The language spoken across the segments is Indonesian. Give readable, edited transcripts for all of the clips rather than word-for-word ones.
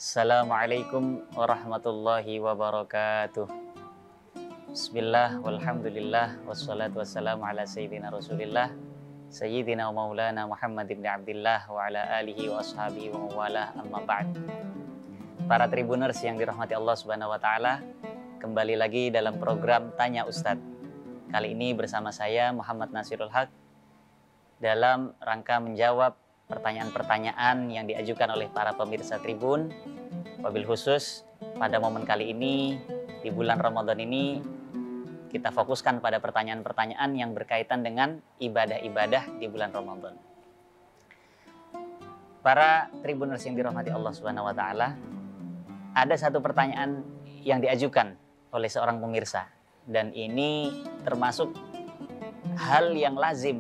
Assalamualaikum warahmatullahi wabarakatuh. Bismillah, walhamdulillah, wassalatu wassalamu ala sayyidina rasulillah Sayyidina wa maulana Muhammad ibn Abdillah wa ala alihi wa ashabihi wa mawalah, amma ba'd. Para tribuners yang dirahmati Allah subhanahu wa ta'ala, kembali lagi dalam program Tanya Ustadz. Kali ini bersama saya Muhammad Nasirul Haq dalam rangka menjawab pertanyaan-pertanyaan yang diajukan oleh para pemirsa Tribun. Wabil khusus pada momen kali ini, di bulan Ramadan ini, kita fokuskan pada pertanyaan-pertanyaan yang berkaitan dengan ibadah-ibadah di bulan Ramadan. Para Tribuners yang dirahmati Allah Subhanahu wa taala, ada satu pertanyaan yang diajukan oleh seorang pemirsa, dan ini termasuk hal yang lazim,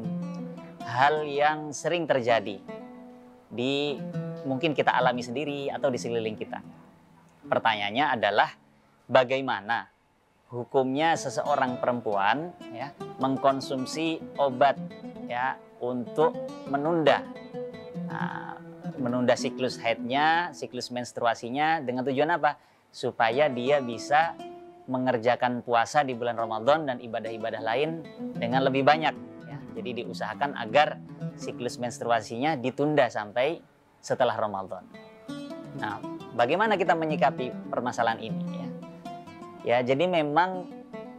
hal yang sering terjadi di mungkin kita alami sendiri atau di sekeliling kita. Pertanyaannya adalah bagaimana hukumnya seseorang perempuan ya mengkonsumsi obat ya untuk menunda siklus haidnya, siklus menstruasinya, dengan tujuan apa? Supaya dia bisa mengerjakan puasa di bulan Ramadan dan ibadah-ibadah lain dengan lebih banyak ya. Jadi diusahakan agar siklus menstruasinya ditunda sampai setelah Ramadan. Nah, bagaimana kita menyikapi permasalahan ini ya? Ya, jadi memang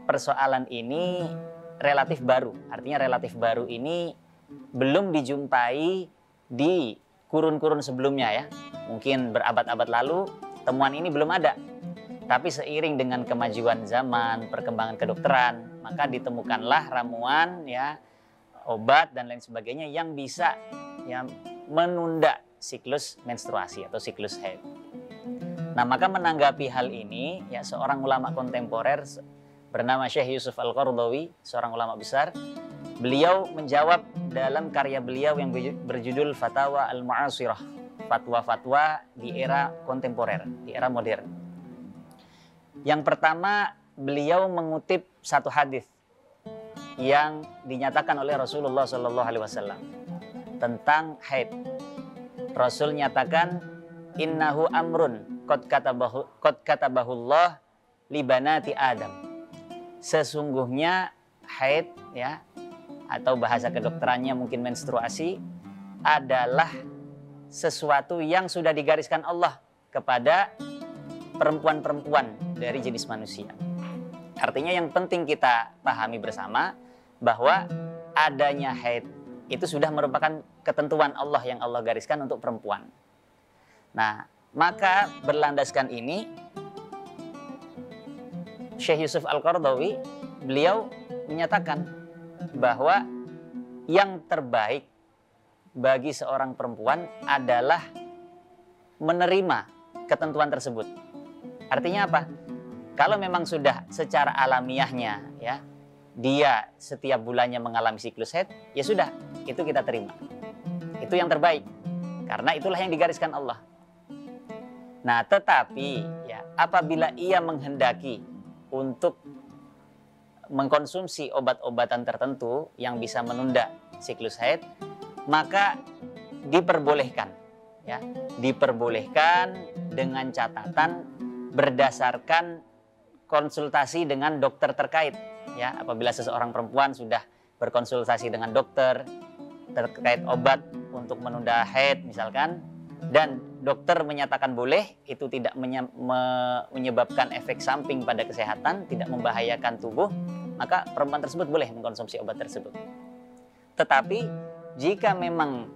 persoalan ini relatif baru. Artinya relatif baru ini belum dijumpai di kurun-kurun sebelumnya ya. Mungkin berabad-abad lalu temuan ini belum ada. Tapi seiring dengan kemajuan zaman, perkembangan kedokteran, maka ditemukanlah ramuan ya, obat dan lain sebagainya yang bisa ya menunda siklus menstruasi atau siklus haid. Nah, maka menanggapi hal ini ya seorang ulama kontemporer bernama Syekh Yusuf Al-Qaradawi, seorang ulama besar. Beliau menjawab dalam karya beliau yang berjudul Fatawa Al-Mu'asirah, fatwa-fatwa di era kontemporer, di era modern. Yang pertama, beliau mengutip satu hadis yang dinyatakan oleh Rasulullah SAW tentang haid. Rasul nyatakan, innahu amrun qad katabahullah li banati Adam. Sesungguhnya haid ya, atau bahasa kedokterannya mungkin menstruasi, adalah sesuatu yang sudah digariskan Allah kepada perempuan-perempuan dari jenis manusia. Artinya yang penting kita pahami bersama bahwa adanya haid itu sudah merupakan ketentuan Allah yang Allah gariskan untuk perempuan. Nah, maka berlandaskan ini Syekh Yusuf Al-Qaradawi beliau menyatakan bahwa yang terbaik bagi seorang perempuan adalah menerima ketentuan tersebut. Artinya apa? Kalau memang sudah secara alamiahnya ya dia setiap bulannya mengalami siklus haid, ya sudah, itu kita terima. Itu yang terbaik. Karena itulah yang digariskan Allah. Nah, tetapi ya apabila ia menghendaki untuk mengkonsumsi obat-obatan tertentu yang bisa menunda siklus haid, maka diperbolehkan ya. Diperbolehkan dengan catatan berdasarkan konsultasi dengan dokter terkait ya. Apabila seseorang perempuan sudah berkonsultasi dengan dokter terkait obat untuk menunda haid misalkan, dan dokter menyatakan boleh, itu tidak menyebabkan efek samping pada kesehatan, tidak membahayakan tubuh, maka perempuan tersebut boleh mengkonsumsi obat tersebut. Tetapi jika memang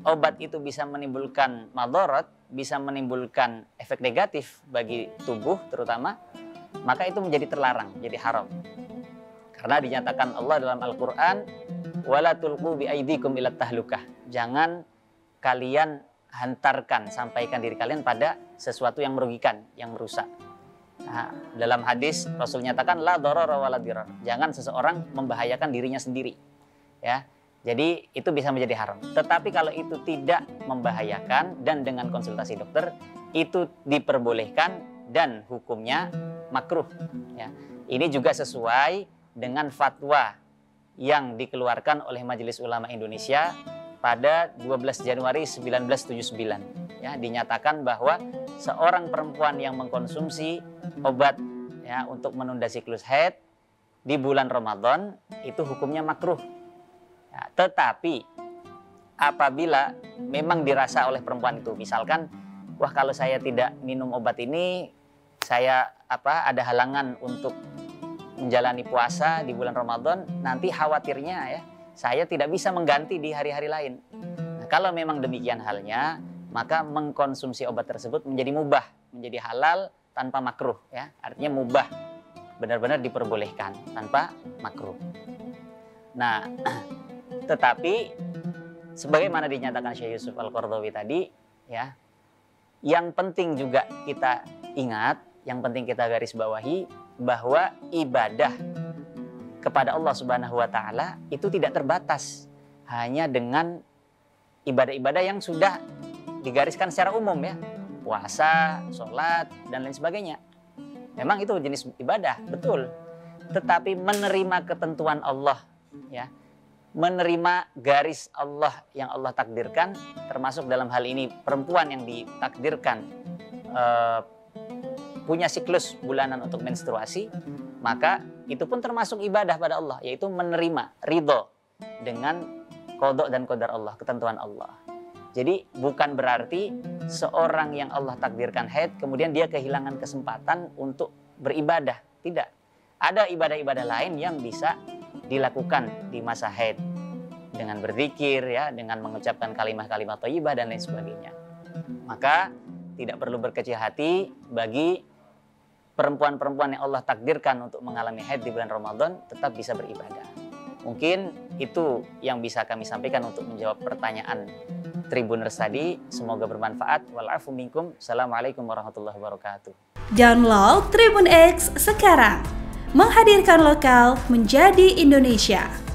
obat itu bisa menimbulkan madarat, bisa menimbulkan efek negatif bagi tubuh terutama, maka itu menjadi terlarang, jadi haram. Karena dinyatakan Allah dalam Al-Quran, wala tulqu biaidikum ilat tahlukah. Jangan kalian hantarkan, sampaikan diri kalian pada sesuatu yang merugikan, yang merusak. Nah, dalam hadis Rasul nyatakan la darara wala dirar. Jangan seseorang membahayakan dirinya sendiri. Ya. Jadi itu bisa menjadi haram. Tetapi kalau itu tidak membahayakan dan dengan konsultasi dokter, itu diperbolehkan dan hukumnya makruh. Ya. Ini juga sesuai dengan fatwa yang dikeluarkan oleh Majelis Ulama Indonesia pada 12 Januari 1979. ya dinyatakan bahwa seorang perempuan yang mengkonsumsi obat ya untuk menunda siklus haid di bulan Ramadan itu hukumnya makruh. Ya, tetapi apabila memang dirasa oleh perempuan itu, misalkan, wah kalau saya tidak minum obat ini, saya ada halangan untuk menjalani puasa di bulan Ramadan, nanti khawatirnya ya saya tidak bisa mengganti di hari-hari lain. Nah, kalau memang demikian halnya, maka mengkonsumsi obat tersebut menjadi mubah, menjadi halal tanpa makruh ya. Artinya mubah, benar-benar diperbolehkan tanpa makruh. Nah, tetapi sebagaimana dinyatakan Syekh Yusuf Al-Qaradawi tadi ya, yang penting juga kita ingat, yang penting kita garis bawahi bahwa ibadah kepada Allah Subhanahu wa taala itu tidak terbatas hanya dengan ibadah-ibadah yang sudah digariskan secara umum ya. Puasa, sholat, dan lain sebagainya. Memang itu jenis ibadah, betul. Tetapi menerima ketentuan Allah, ya, menerima garis Allah yang Allah takdirkan, termasuk dalam hal ini perempuan yang ditakdirkan punya siklus bulanan untuk menstruasi, maka itu pun termasuk ibadah pada Allah, yaitu menerima, ridho dengan qada dan qadar Allah, ketentuan Allah. Jadi bukan berarti seorang yang Allah takdirkan haid kemudian dia kehilangan kesempatan untuk beribadah. Tidak. Ada ibadah-ibadah lain yang bisa dilakukan di masa haid dengan berzikir ya, dengan mengucapkan kalimat-kalimat thayyibah dan lain sebagainya. Maka tidak perlu berkecil hati bagi perempuan-perempuan yang Allah takdirkan untuk mengalami haid di bulan Ramadan tetap bisa beribadah. Mungkin itu yang bisa kami sampaikan untuk menjawab pertanyaan Tribuners tadi, semoga bermanfaat. Walafu minkum. Assalamualaikum warahmatullahi wabarakatuh. Download Tribun X sekarang. Menghadirkan lokal menjadi Indonesia.